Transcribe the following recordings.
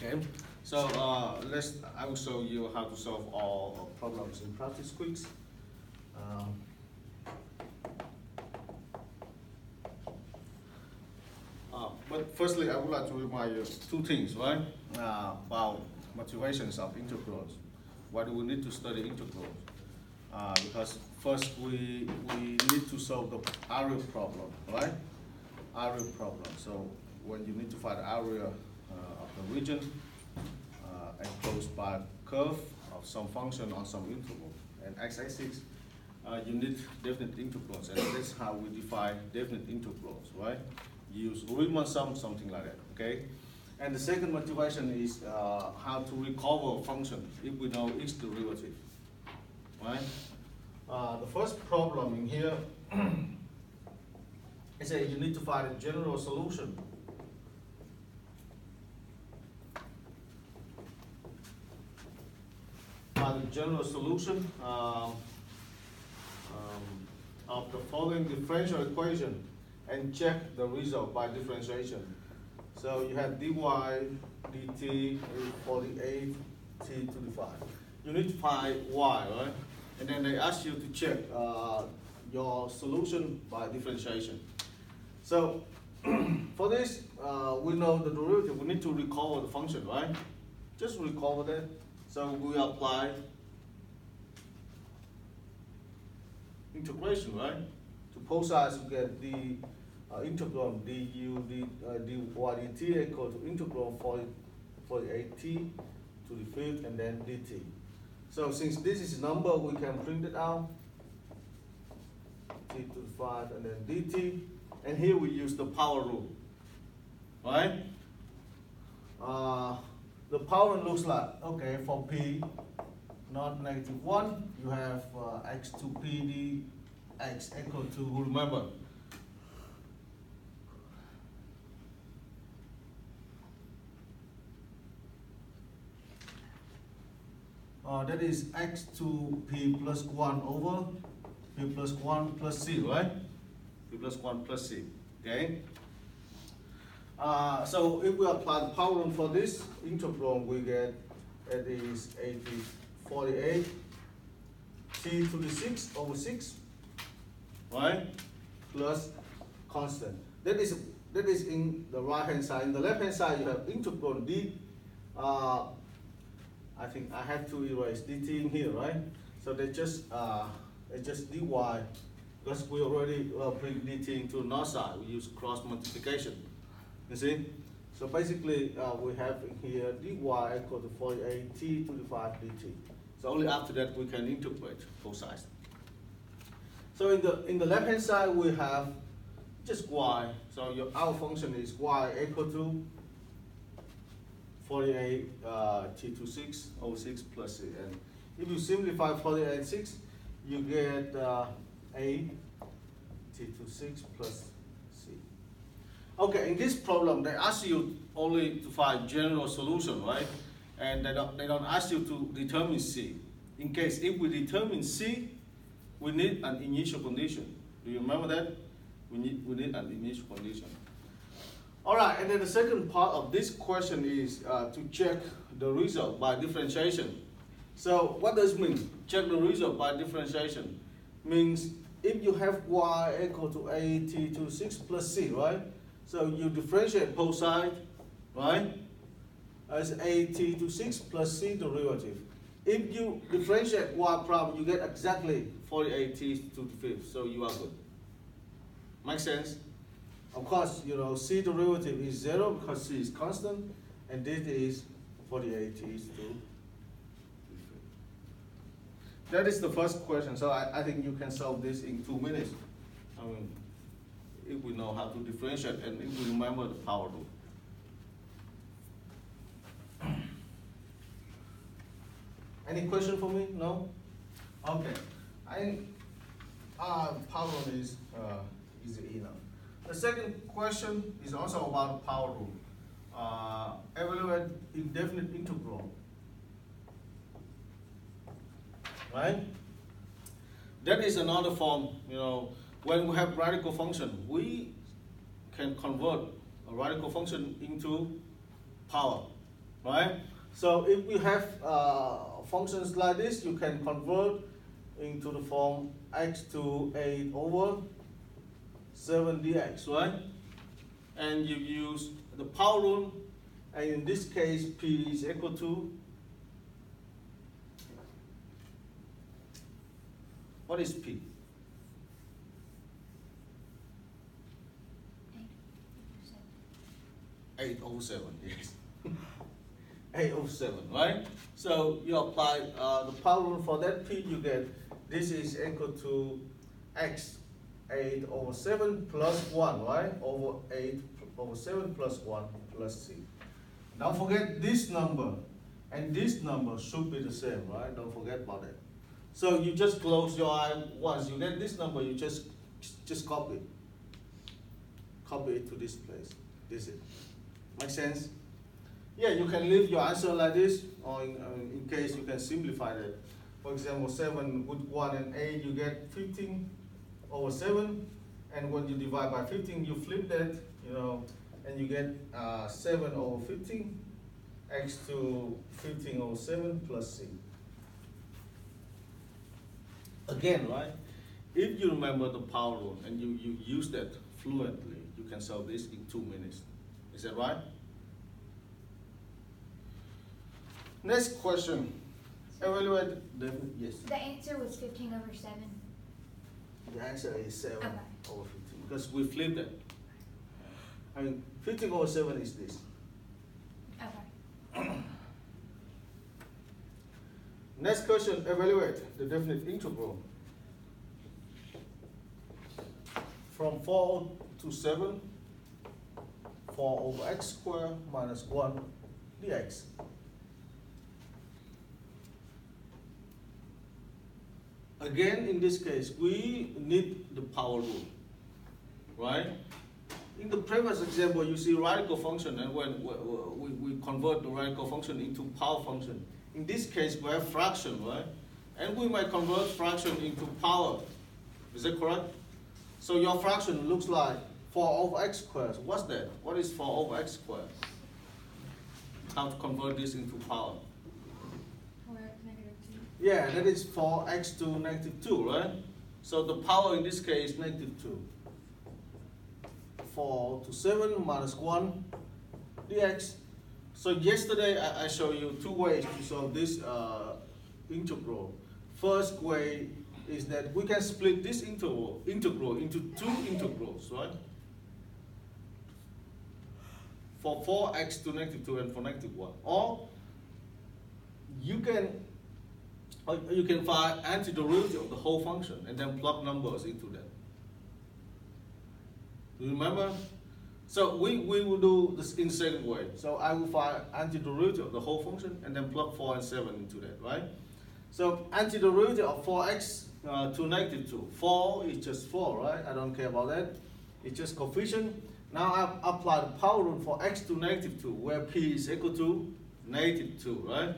Okay, so I will show you how to solve all problems in practice quiz. Um, but firstly, I would like to remind you two things, right? About motivations of integrals. Why do we need to study integrals? Because first we need to solve the area problem, right? Area problem. So when you need to find the area of the region enclosed by a curve of some function on some interval and x-axis, you need definite integrals, and that's how we define definite integrals, right? Use Riemann sum, something like that, okay? And the second motivation is how to recover a function if we know its derivative, right? The first problem in here is that you need to find a general solution. Find a general solution of the following differential equation and check the result by differentiation. So you have dy dt is 48 t to the 5. You need to find y, right? And then they ask you to check your solution by differentiation. So for this, we know the derivative. We need to recover the function, right? Just recover that. So we apply integration, right? To both sides, we get the integral du dy dt equal to integral 48t to the 5th and then dt. So since this is a number, we can print it out. T to the 5 and then dt. And here we use the power rule, right? The power looks like, okay, for p not negative 1, you have x to p dx equal to, remember, that is x to p plus 1 over p plus 1 plus c, right? P plus 1 plus c, okay? So if we apply the power rule for this integral, we get it is 48 t to the 6 over 6, right? Plus constant. That is in the right hand side. In the left hand side, you have integral d. I think I have to erase dt in here, right? So it's just dy, because we already bring dt into the north side. We use cross multiplication. You see? So basically, we have here dy equal to 48t to the 5 dt. So only after that we can integrate both sides. So in the left hand side we have just y. So our function is y equal to 48 t to 6 over 6 plus c. And if you simplify 48 6, you get a t to 6 plus c. Okay, in this problem, they ask you only to find general solution, right? And they don't ask you to determine C. In case if we determine C, we need an initial condition. Do you remember that? We need an initial condition. All right, and then the second part of this question is to check the result by differentiation. So what does it mean? Check the result by differentiation. Means if you have y equal to a t to 6 plus c, right? So you differentiate both sides, right? As a t to 6 plus c derivative. If you differentiate y prime, you get exactly 48t to the 5th, so you are good. Make sense? Of course, you know, c derivative is 0 because c is constant, and this is 48t to the 5th. That is the first question, so I think you can solve this in 2 minutes. I mean, if we know how to differentiate and if we remember the power rule. Any question for me? No? Okay. Power rule is easy enough. The second question is also about power rule. Evaluate indefinite integral. Right? That is another form, you know, when we have radical function, we can convert a radical function into power, right? So if you have functions like this, you can convert into the form x to 8 over 7 dx, right? And you use the power rule, and in this case, p is equal to, what is p? 807, yes. 807, right? So you apply the power rule for that p, you get this is equal to x 8 over 7 plus 1, right? Over 8 over 7 plus 1 plus c. Don't forget this number and this number should be the same, right? Don't forget about that. So you just close your eye. Once you get this number, you just copy it. Copy it to this place. This is. Make sense? Yeah, you can leave your answer like this, or in case you can simplify that. For example, 7 with 1 and 8, you get 15 over 7, and when you divide by 15, you flip that, you know, and you get 7 over 15, x to 15 over 7 plus c. Again, right? If you remember the power rule and you use that fluently, you can solve this in 2 minutes. Is that right? Next question. Evaluate the, yes. The answer was 15 over 7. The answer is 7 Okay. over 15 because we flipped it. I mean, 15 over 7 is this. Okay. Next question, evaluate the definite integral from 4 to 7, 4 over x squared minus 1 dx. Again, in this case, we need the power rule, right? In the previous example, you see radical function, and when we convert the radical function into power function. In this case, we have fraction, right? And we might convert fraction into power. Is that correct? So your fraction looks like 4 over x squared. What's that? What is 4 over x squared? How to convert this into power? Yeah, that is 4x to negative 2, right? So the power in this case is negative 2. 4 to 7 minus 1 dx. So yesterday I showed you 2 ways to solve this integral. First way is that we can split this integral into 2 integrals, right? For 4x to negative 2 and for negative 1. Or you can find antiderivative of the whole function and then plug numbers into that. Do you remember? So we will do this in second way. So I will find antiderivative of the whole function and then plug 4 and 7 into that, right? So antiderivative of 4x to negative 2. 4 is just 4, right? I don't care about that. It's just coefficient. Now I apply the power rule for x to negative 2, where p is equal to negative 2, right?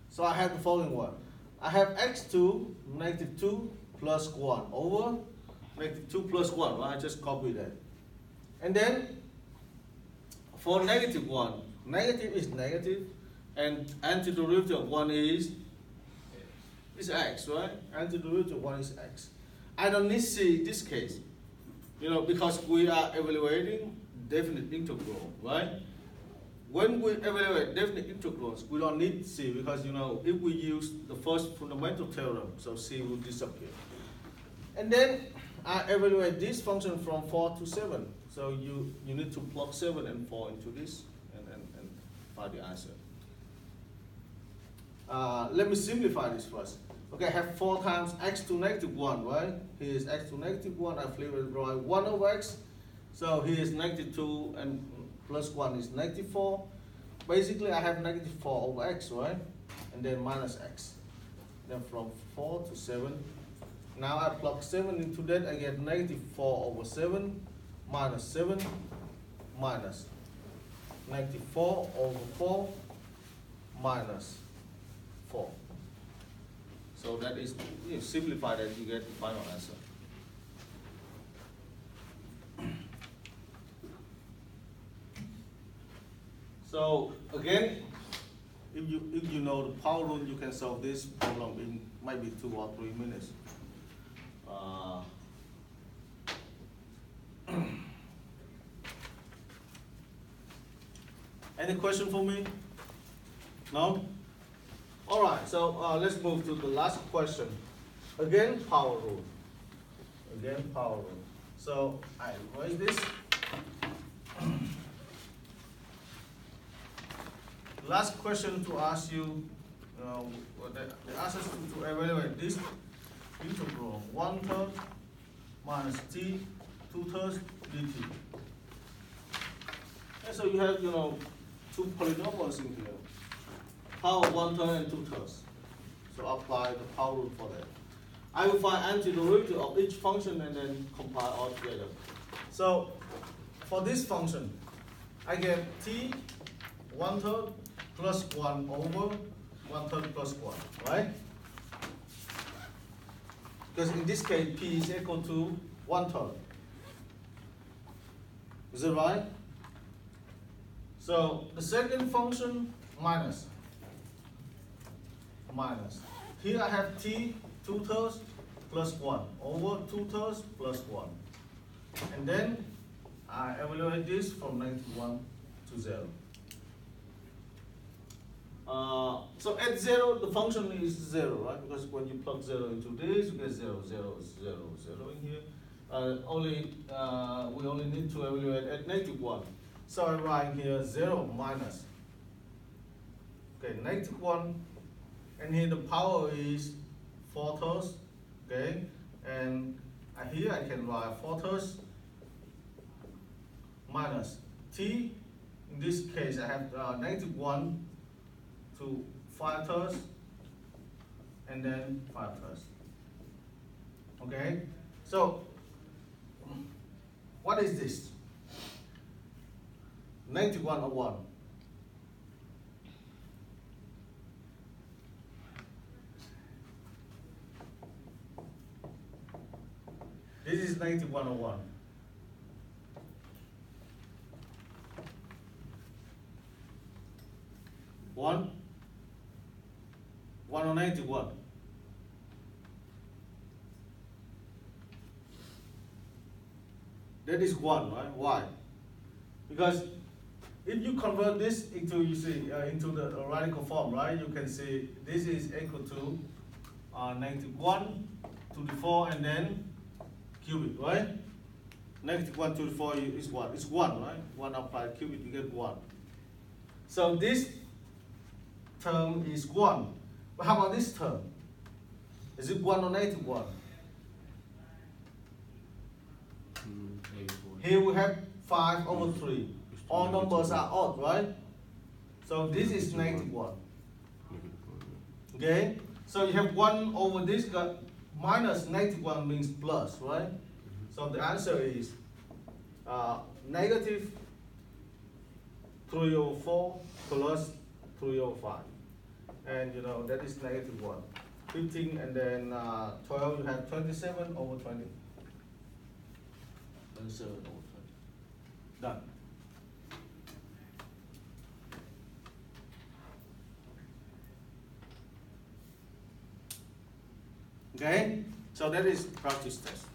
So I have the following one. I have x to negative 2 plus 1 over negative 2 plus 1, right? I just copy that. And then for negative 1, negative is negative, and antiderivative of 1 is x, right? Antiderivative of 1 is x. I don't need c in this case, you know, because we are evaluating definite integral, right? When we evaluate definite integrals, we don't need c because, you know, if we use the first fundamental theorem, so c will disappear. And then I evaluate this function from 4 to 7. So you need to plug 7 and 4 into this and find the answer. Let me simplify this first. Okay, I have 4 times x to negative 1, right? Here is x to negative 1. I flip it right 1 over x. So here is negative 2 and plus 1 is negative 4. Basically, I have negative 4 over x, right? And then minus x. Then from 4 to 7. Now I plug 7 into that. I get negative 4 over 7 minus 7 minus negative 4 over 4 minus 4. So that is, you simplify that, you get the final answer. So again, if you know the power rule, you can solve this problem in maybe 2 or 3 minutes. Any question for me? No? All right, so let's move to the last question. Again, power rule. Again, power rule. So I write this. Last question to ask you, the answers to evaluate this integral 1/3 minus t 2/3 dt. And so you have, two polynomials in here. Power 1/3 and 2/3. So apply the power rule for that. I will find antiderivative of each function and then compile all together. So for this function, I get t 1/3 plus 1 over 1/3 plus 1, right? Because in this case, p is equal to 1/3. Is it right? So the second function minus. Here I have t 2/3 plus 1 over 2/3 plus 1. And then I evaluate this from 91 to 0. So at 0, the function is 0, right? Because when you plug 0 into this, you get 0, 0, 0, 0 in here. We only need to evaluate at -1. So I write here 0 minus. Okay, -1. And here the power is 4/3. Okay, and here I can write 4/3 minus t. In this case, I have -1 to 5/3, and then 5/3. Okay, so what is this? 91 or 1? This is 91 or 1. One or 91. That is 1, right? Why? Because if you convert this into, into the radical form, right? You can see this is equal to 91 to the 4 and then cubic, right? -1 to the 4 is what? It's 1, right? 1 applied cubic, you get 1. So this term is 1. But how about this term? Is it 1 or 91? Here we have 5 over 3. All numbers are odd, right? So this is 91. Okay? So you have 1 over this, minus 91 means plus, right? So the answer is negative 3 over 4 plus 3 over 5. And that is -1. 15 and then 12, you have 27 over 20. 27 over 20. Done. Okay, so that is practice test.